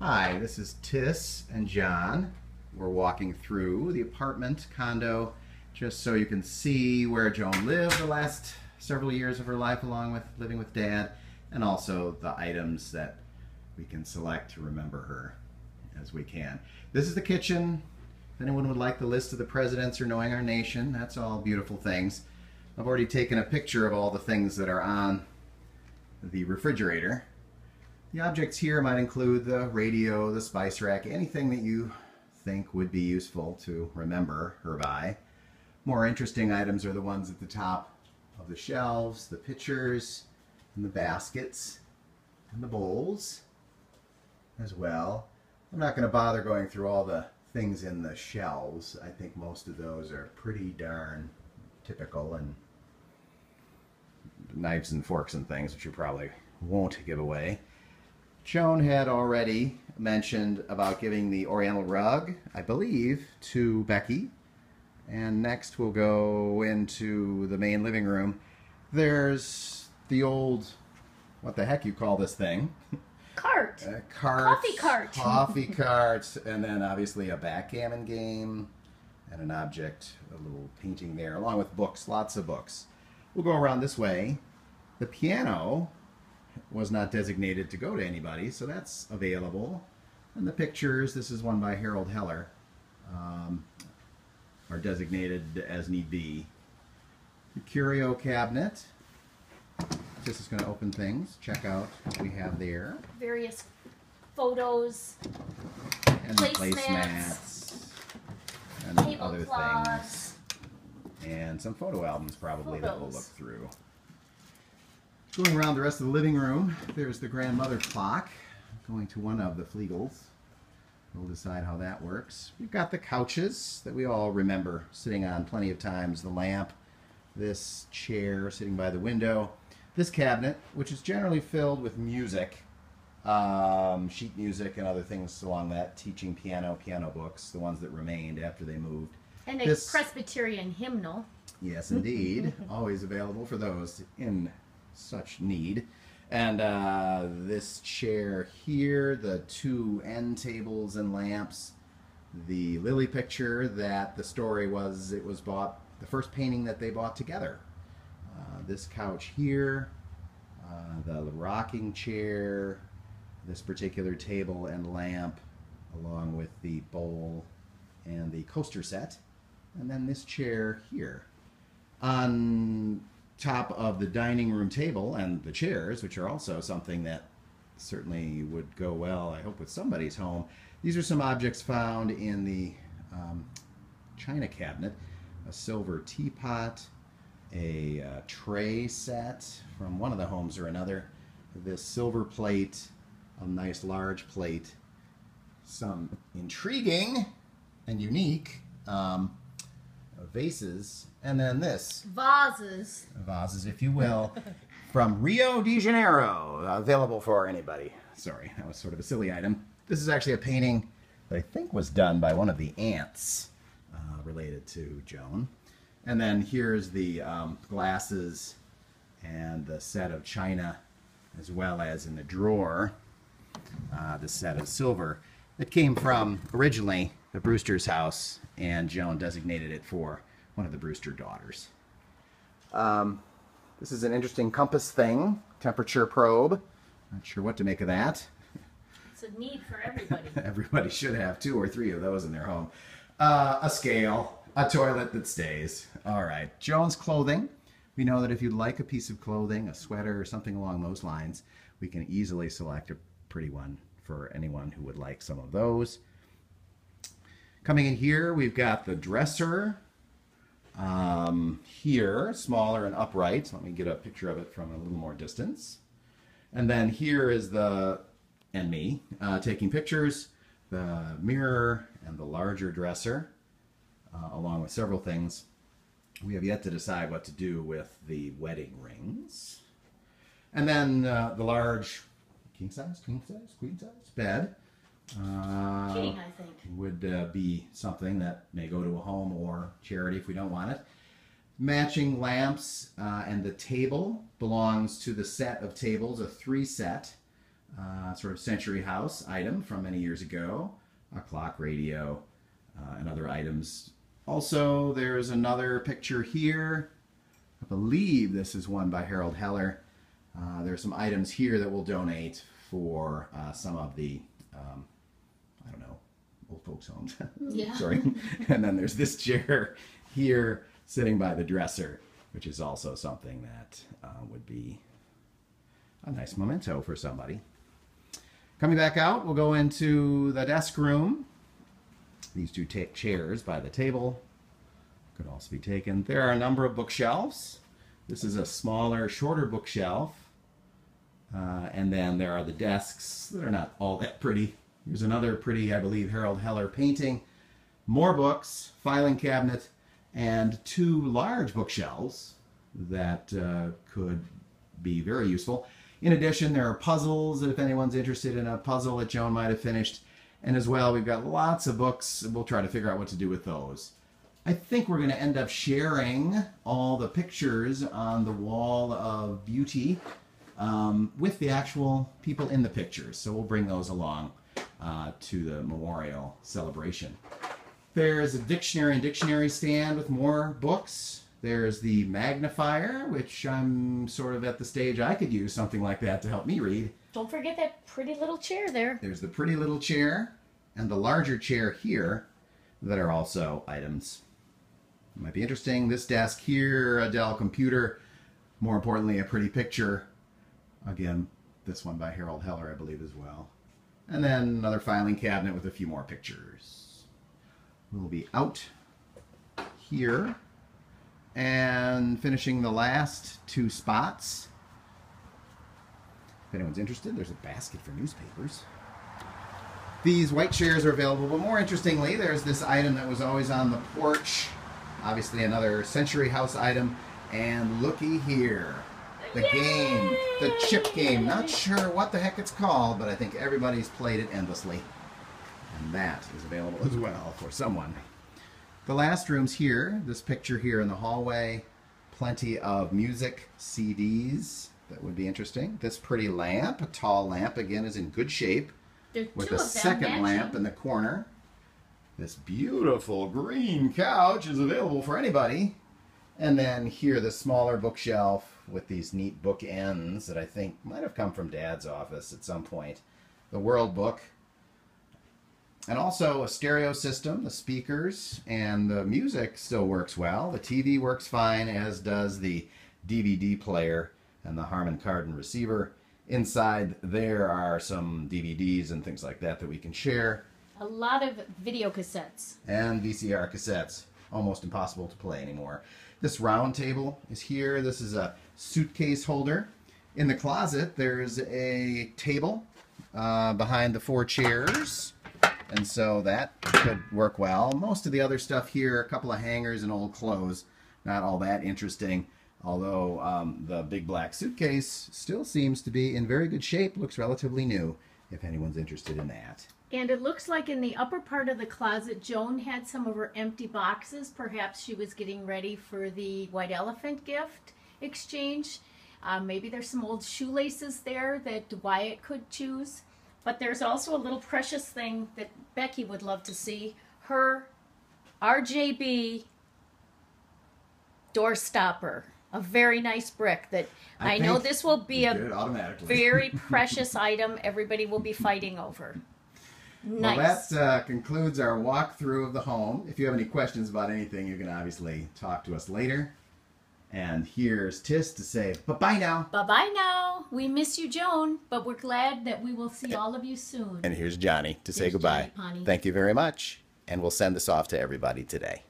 Hi, this is Tis and John. We're walking through the apartment condo just so you can see where Joan lived the last several years of her life along with living with Dad, and also the items that we can select to remember her as we can. This is the kitchen. If anyone would like the list of the presidents or knowing our nation, that's all beautiful things. I've already taken a picture of all the things that are on the refrigerator. The objects here might include the radio, the spice rack, anything that you think would be useful to remember her by. More interesting items are the ones at the top of the shelves, the pitchers, and the baskets, and the bowls as well. I'm not going to bother going through all the things in the shelves. I think most of those are pretty darn typical, and knives and forks and things, which you probably won't give away. Joan had already mentioned about giving the Oriental rug, I believe, to Becky. And next we'll go into the main living room. There's the old, what the heck you call this thing? Cart. Cart. Coffee cart. Coffee cart. And then obviously a backgammon game and an object, a little painting there, along with books, lots of books. We'll go around this way. The piano was not designated to go to anybody, so that's available. And the pictures, this is one by Harold Heller, are designated as need be. The curio cabinet. This is going to open things. Check out what we have there. Various photos, And the placemats, placemats. And other tablecloths. things. And some photo albums probably that we'll Photos. look through. Going around the rest of the living room, there's the grandmother clock. Going to one of the Flegels. We'll decide how that works. We've got the couches that we all remember sitting on plenty of times. The lamp, this chair sitting by the window, this cabinet, which is generally filled with music, sheet music and other things along that, teaching piano books, the ones that remained after they moved. And a Presbyterian hymnal. Yes, indeed. Always available for those in such need. And this chair here, the two end tables and lamps, the Lily picture that the story was it was bought, the first painting that they bought together. This couch here, the rocking chair, this particular table and lamp, along with the bowl and the coaster set, and then this chair here. On top of the dining room table and the chairs, which are also something that certainly would go well, I hope, with somebody's home. These are some objects found in the china cabinet. A silver teapot, a tray set from one of the homes or another, this silver plate, a nice large plate, some intriguing and unique vases, and then this. Vases. Vases, if you will, from Rio de Janeiro, available for anybody. Sorry, that was sort of a silly item. This is actually a painting that I think was done by one of the aunts related to Joan. And then here's the glasses and the set of china, as well as in the drawer, the set of silver. It came from, originally, the Brewster's house, and Joan designated it for one of the Brewster daughters. This is an interesting compass thing, temperature probe. Not sure what to make of that. It's a need for everybody. Everybody should have 2 or 3 of those in their home. A scale, a toilet that stays. All right, Joan's clothing. We know that if you'd like a piece of clothing, a sweater or something along those lines, we can easily select a pretty one for anyone who would like some of those. Coming in here, we've got the dresser. Here, smaller and upright. Let me get a picture of it from a little more distance. And then here is and me, taking pictures, the mirror and the larger dresser, along with several things. We have yet to decide what to do with the wedding rings. And then the large king size, queen size bed. King, I think. Would be something that may go to a home or charity if we don't want it. Matching lamps, and the table belongs to the set of tables, a 3 set. sort of century house item from many years ago. A clock, radio, and other items. Also, there's another picture here. I believe this is one by Harold Heller. There's some items here that we'll donate for some of the, I don't know, old folks' homes. Yeah. Sorry. And then there's this chair here sitting by the dresser, which is also something that would be a nice memento for somebody. Coming back out, we'll go into the desk room. These two chairs by the table could also be taken. There are a number of bookshelves. This is a smaller, shorter bookshelf. And then there are the desks that are not all that pretty. Here's another pretty, I believe, Harold Heller painting. More books, filing cabinet, and two large bookshelves that could be very useful. In addition, there are puzzles, if anyone's interested in a puzzle that Joan might have finished. And as well, we've got lots of books. We'll try to figure out what to do with those. I think we're going to end up sharing all the pictures on the wall of beauty with the actual people in the pictures. So we'll bring those along to the memorial celebration. There's a dictionary and dictionary stand with more books. There's the magnifier, which I'm sort of at the stage I could use something like that to help me read. Don't forget that pretty little chair there. There's the pretty little chair and the larger chair here that are also items. It might be interesting. This desk here, a Dell computer, more importantly, a pretty picture. Again, this one by Harold Heller, I believe, as well. And then another filing cabinet with a few more pictures. We'll be out here and finishing the last two spots. If anyone's interested, there's a basket for newspapers. These white chairs are available, but more interestingly, there's this item that was always on the porch. Obviously another Century House item. And looky here. The game, the chip game. Not sure what the heck it's called, but I think everybody's played it endlessly. And that is available as well for someone. The last room's here. This picture here in the hallway. Plenty of music, CDs. That would be interesting. This pretty lamp, a tall lamp, again, is in good shape. With a second lamp in the corner. This beautiful green couch is available for anybody. And then here, the smaller bookshelf with these neat bookends that I think might have come from Dad's office at some point. The World Book. And also a stereo system, the speakers, and the music still works well. The TV works fine, as does the DVD player and the Harman Kardon receiver. Inside there are some DVDs and things like that that we can share. A lot of video cassettes. And VCR cassettes. Almost impossible to play anymore. This round table is here. This is a suitcase holder. In the closet, there's a table behind the four chairs. And so that could work well. Most of the other stuff here, a couple of hangers and old clothes. Not all that interesting. Although the big black suitcase still seems to be in very good shape. Looks relatively new, if anyone's interested in that. And it looks like in the upper part of the closet, Joan had some of her empty boxes. Perhaps she was getting ready for the white elephant gift exchange. Maybe there's some old shoelaces there that Wyatt could choose. But there's also a little precious thing that Becky would love to see. Her RJB door stopper. A very nice brick that I know this will be a very precious item everybody will be fighting over. Nice. Well, that concludes our walkthrough of the home. If you have any questions about anything, you can obviously talk to us later. And here's Tis to say bye-bye now. Bye-bye now. We miss you, Joan, but we're glad that we will see all of you soon. And here's Johnny to say goodbye. Thank you very much. And we'll send this off to everybody today.